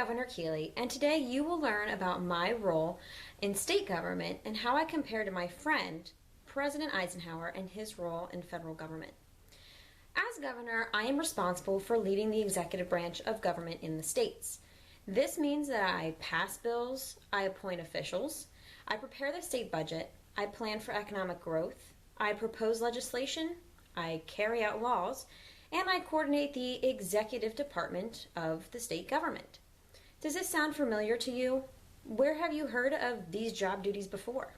Governor Keeley, and today you will learn about my role in state government and how I compare to my friend, President Eisenhower, and his role in federal government. As governor, I am responsible for leading the executive branch of government in the states. This means that I pass bills, I appoint officials, I prepare the state budget, I plan for economic growth, I propose legislation, I carry out laws, and I coordinate the executive department of the state government. Does this sound familiar to you? Where have you heard of these job duties before?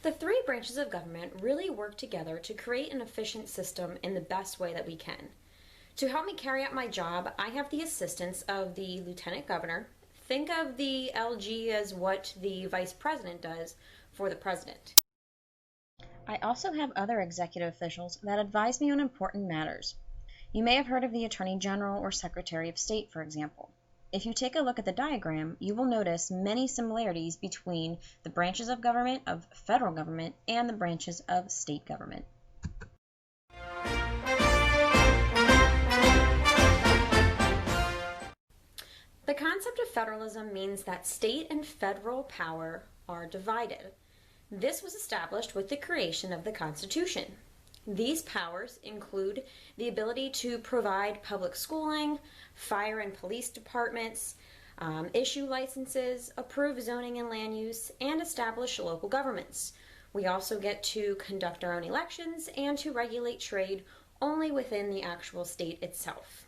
The three branches of government really work together to create an efficient system in the best way that we can. To help me carry out my job, I have the assistance of the Lieutenant Governor. Think of the LG as what the Vice President does for the President. I also have other executive officials that advise me on important matters. You may have heard of the Attorney General or Secretary of State, for example. If you take a look at the diagram, you will notice many similarities between the branches of government of federal government and the branches of state government. The concept of federalism means that state and federal power are divided. This was established with the creation of the Constitution. These powers include the ability to provide public schooling, fire and police departments, issue licenses, approve zoning and land use, and establish local governments. We also get to conduct our own elections and to regulate trade only within the actual state itself.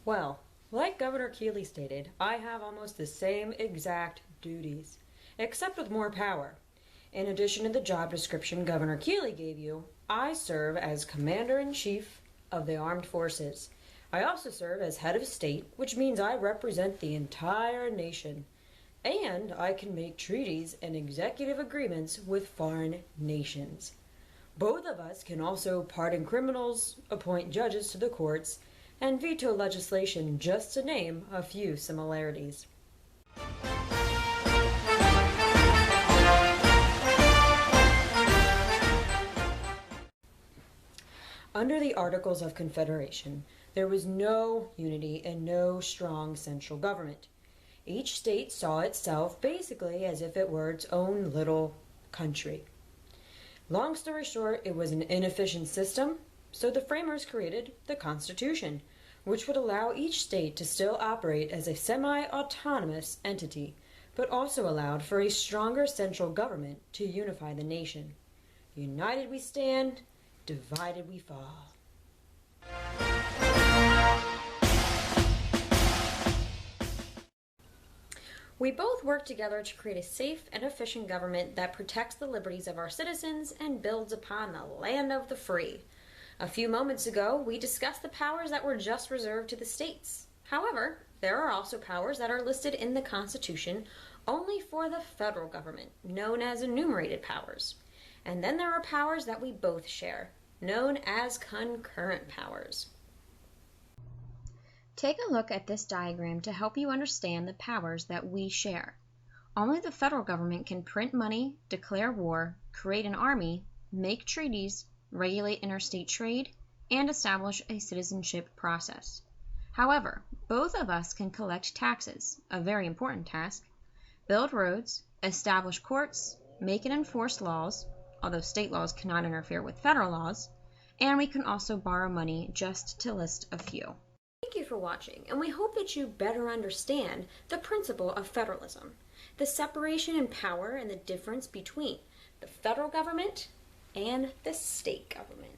Well, like Governor Keeley stated, I have almost the same exact duties, except with more power. In addition to the job description Governor Keeley gave you, I serve as Commander-in-Chief of the Armed Forces. I also serve as Head of State, which means I represent the entire nation. And I can make treaties and executive agreements with foreign nations. Both of us can also pardon criminals, appoint judges to the courts, and veto legislation, just to name a few similarities. Under the Articles of Confederation, there was no unity and no strong central government. Each state saw itself basically as if it were its own little country. Long story short, it was an inefficient system, so the framers created the Constitution, which would allow each state to still operate as a semi-autonomous entity, but also allowed for a stronger central government to unify the nation. United we stand, divided we fall. We both work together to create a safe and efficient government that protects the liberties of our citizens and builds upon the land of the free. A few moments ago, we discussed the powers that were just reserved to the states. However, there are also powers that are listed in the Constitution only for the federal government, known as enumerated powers. And then there are powers that we both share, known as concurrent powers. Take a look at this diagram to help you understand the powers that we share. Only the federal government can print money, declare war, create an army, make treaties, regulate interstate trade, and establish a citizenship process. However, both of us can collect taxes, a very important task, build roads, establish courts, make and enforce laws, although state laws cannot interfere with federal laws, and we can also borrow money, just to list a few. Thank you for watching, and we hope that you better understand the principle of federalism, the separation in power and the difference between the federal government and the state government.